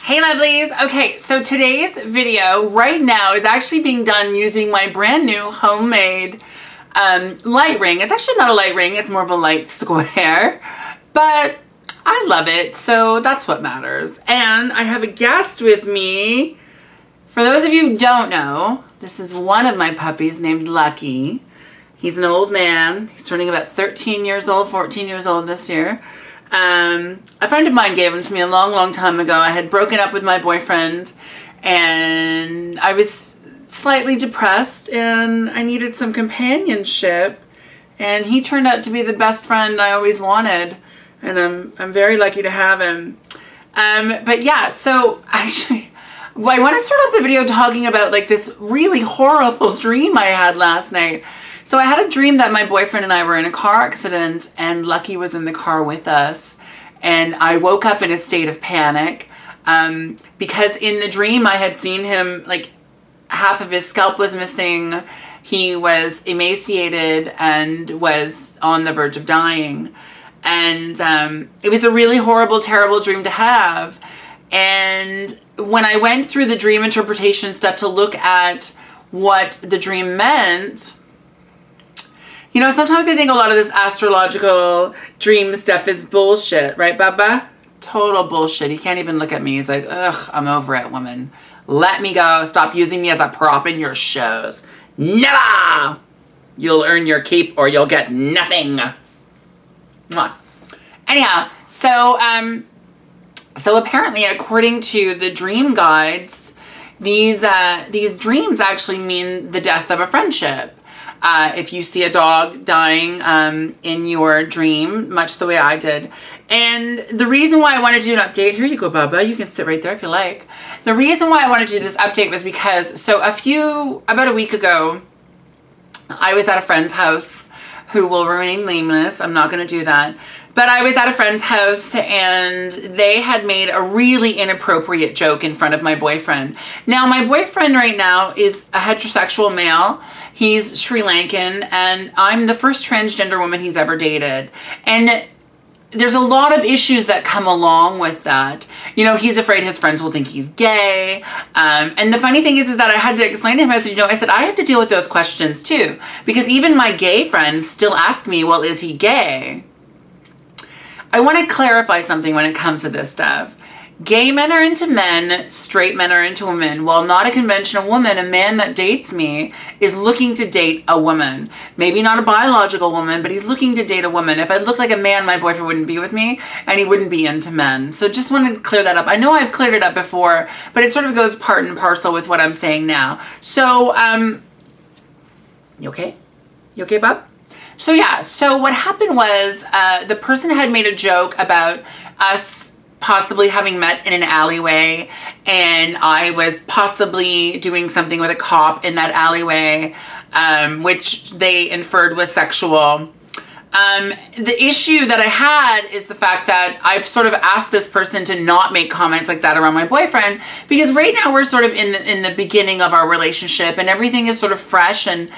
Hey lovelies! Okay, so today's video right now is actually being done using my brand new homemade light ring. It's actually not a light ring, it's more of a light square, but I love it, so that's what matters. And I have a guest with me. For those of you who don't know, this is one of my puppies named Lucky. He's an old man. He's turning about 13 years old, 14 years old this year. A friend of mine gave him to me a long time ago. I had broken up with my boyfriend and I was slightly depressed and I needed some companionship, and he turned out to be the best friend I always wanted, and I'm very lucky to have him. But yeah, so actually I want to start off the video talking about like this really horrible dream I had last night. So I had a dream that my boyfriend and I were in a car accident and Lucky was in the car with us. And I woke up in a state of panic because in the dream I had seen him, like half of his scalp was missing. He was emaciated and was on the verge of dying. And it was a really horrible, terrible dream to have. And when I went through the dream interpretation stuff to look at what the dream meant, you know, sometimes I think a lot of this astrological dream stuff is bullshit, right, Bubba? Total bullshit. He can't even look at me. He's like, ugh, I'm over it, woman. Let me go. Stop using me as a prop in your shows. Never! You'll earn your keep or you'll get nothing. Mwah. Anyhow, so apparently, according to the dream guides, these dreams actually mean the death of a friendship. If you see a dog dying in your dream, much the way I did. And the reason why I wanted to do an update, here you go, Bubba, you can sit right there if you like. The reason why I wanted to do this update was because, so about a week ago, I was at a friend's house who will remain nameless. I'm not going to do that. But I was at a friend's house and they had made a really inappropriate joke in front of my boyfriend. Now, my boyfriend right now is a heterosexual male. He's Sri Lankan and I'm the first transgender woman he's ever dated. And there's a lot of issues that come along with that. You know, he's afraid his friends will think he's gay. And the funny thing is that I had to explain to him, I said, I have to deal with those questions too. Because even my gay friends still ask me, well, is he gay? I want to clarify something when it comes to this stuff. Gay men are into men, straight men are into women. While not a conventional woman, a man that dates me is looking to date a woman. Maybe not a biological woman, but he's looking to date a woman. If I looked like a man, my boyfriend wouldn't be with me and he wouldn't be into men. So just wanted to clear that up. I know I've cleared it up before, but it sort of goes part and parcel with what I'm saying now. So, you okay? You okay, Bob? So yeah, so what happened was the person had made a joke about us possibly having met in an alleyway, and I was possibly doing something with a cop in that alleyway, which they inferred was sexual. The issue that I had is the fact that I've sort of asked this person to not make comments like that around my boyfriend, because right now we're sort of in the beginning of our relationship and everything is sort of fresh and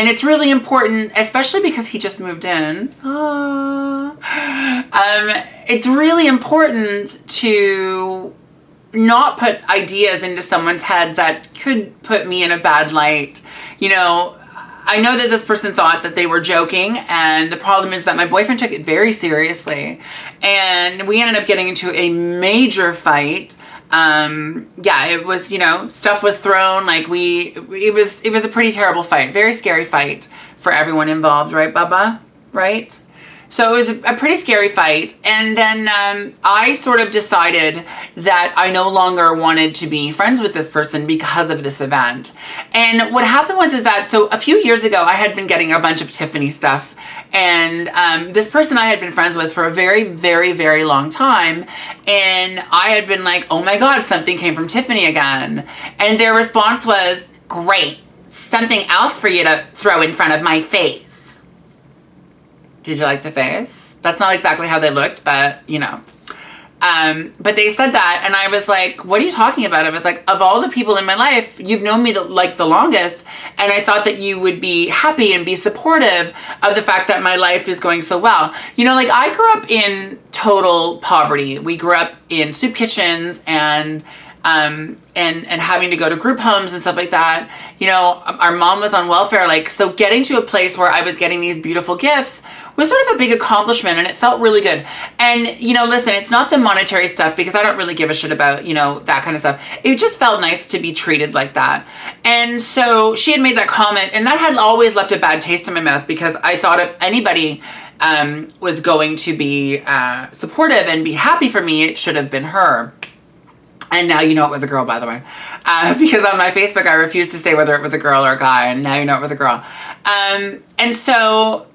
it's really important, especially because he just moved in. It's really important to not put ideas into someone's head that could put me in a bad light. You know, I know that this person thought that they were joking, and the problem is that my boyfriend took it very seriously. And we ended up getting into a major fight. Yeah, it was, you know, stuff was thrown, like it was a pretty terrible fight, very scary fight for everyone involved, right, Bubba? Right? So it was a pretty scary fight. And then, I sort of decided that I no longer wanted to be friends with this person because of this event. And what happened was that, so a few years ago, I had been getting a bunch of Tiffany stuff. And this person I had been friends with for a very long time. And I had been like, oh my God, something came from Tiffany again. And their response was, great, something else for you to throw in front of my face. Did you like the face? That's not exactly how they looked, but you know. But they said that, and I was like, what are you talking about? I was like, of all the people in my life, you've known me the longest, and I thought that you would be happy and be supportive of the fact that my life is going so well. You know, like, I grew up in total poverty. We grew up in soup kitchens and having to go to group homes and stuff like that. You know, our mom was on welfare. Like, so getting to a place where I was getting these beautiful gifts was sort of a big accomplishment, and it felt really good. And, you know, listen, it's not the monetary stuff, because I don't really give a shit about, you know, that kind of stuff. It just felt nice to be treated like that. And so she had made that comment, and that had always left a bad taste in my mouth, because I thought if anybody was going to be supportive and be happy for me, it should have been her. And now you know it was a girl, by the way. Because on my Facebook, I refused to say whether it was a girl or a guy, and now you know it was a girl. And so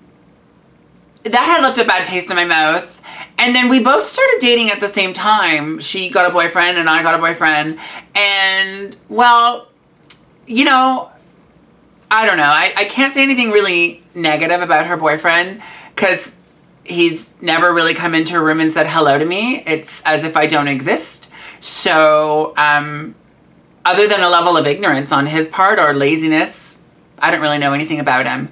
that had left a bad taste in my mouth. And then we both started dating at the same time. She got a boyfriend and I got a boyfriend. And, well, you know, I don't know. I can't say anything really negative about her boyfriend, because he's never really come into her room and said hello to me. It's as if I don't exist. So, other than a level of ignorance on his part or laziness, I don't really know anything about him.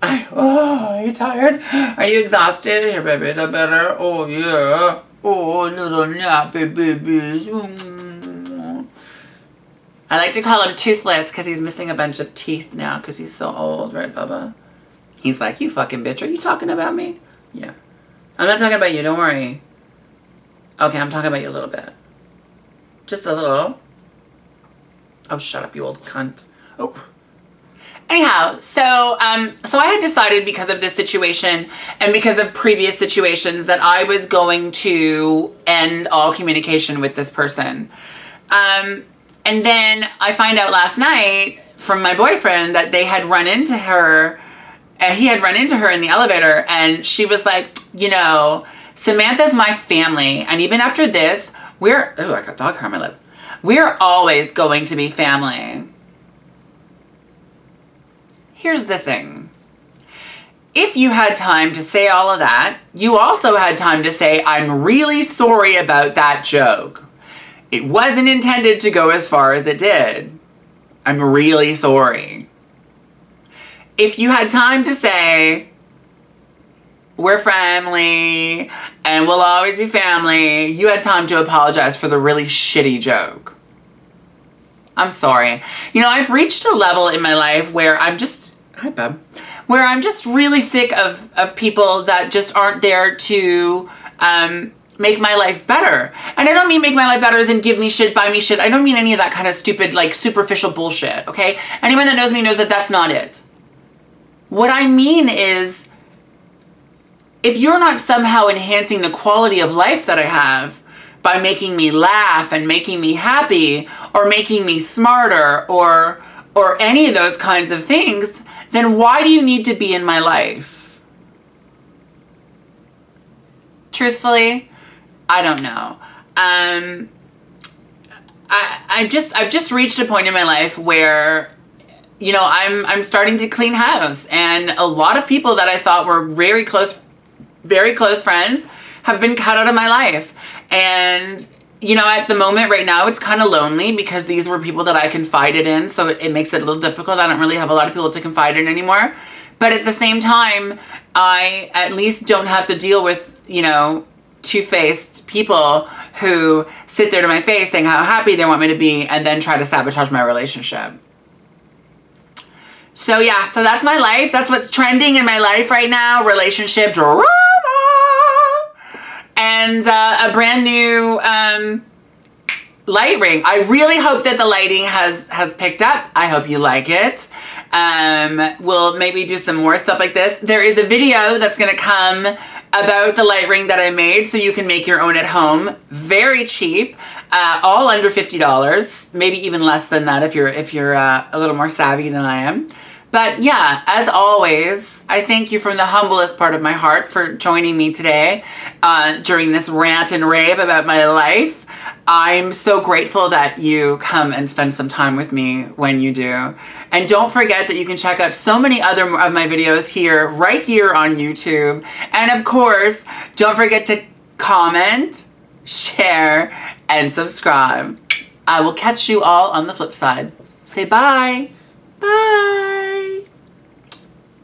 Oh, are you tired? Are you exhausted? Here, baby, that better? Oh, yeah. Oh, little nappy babies. I like to call him Toothless, because he's missing a bunch of teeth now, because he's so old, right, Bubba? He's like, you fucking bitch, are you talking about me? Yeah. I'm not talking about you, don't worry. Okay, I'm talking about you a little bit. Just a little. Oh, shut up, you old cunt. Oh. Anyhow, so I had decided, because of this situation and because of previous situations, that I was going to end all communication with this person. And then I find out last night from my boyfriend that they had run into her, and he had run into her in the elevator, and she was like, you know, Samantha's my family, and even after this, oh, I got dog hair on my lip. We're always going to be family. Here's the thing. If you had time to say all of that, you also had time to say, I'm really sorry about that joke. It wasn't intended to go as far as it did. I'm really sorry. If you had time to say, we're family and we'll always be family, you had time to apologize for the really shitty joke. I'm sorry. You know, I've reached a level in my life where I'm just, hi bub, where I'm just really sick of people that just aren't there to make my life better. And I don't mean make my life better as in give me shit, buy me shit. I don't mean any of that kind of stupid, like, superficial bullshit, okay? Anyone that knows me knows that that's not it. What I mean is, if you're not somehow enhancing the quality of life that I have by making me laugh and making me happy or making me smarter or any of those kinds of things, then why do you need to be in my life? Truthfully, I don't know. I've just reached a point in my life where, you know, I'm starting to clean house, and a lot of people that I thought were very close friends have been cut out of my life. And, you know, at the moment right now, it's kind of lonely because these were people that I confided in. So it makes it a little difficult. I don't really have a lot of people to confide in anymore. But at the same time, I at least don't have to deal with, you know, two-faced people who sit there to my face saying how happy they want me to be and then try to sabotage my relationship. So yeah, so that's my life. That's what's trending in my life right now. Relationship drama. And a brand new light ring. I really hope that the lighting has picked up. I hope you like it. We'll maybe do some more stuff like this. There is a video that's going to come about the light ring that I made, so you can make your own at home. Very cheap. All under $50. Maybe even less than that if you're a little more savvy than I am. But yeah, as always, I thank you from the humblest part of my heart for joining me today during this rant and rave about my life. I'm so grateful that you come and spend some time with me when you do. And don't forget that you can check out so many other of my videos here, right here on YouTube. And of course, don't forget to comment, share, and subscribe. I will catch you all on the flip side. Say bye. Bye.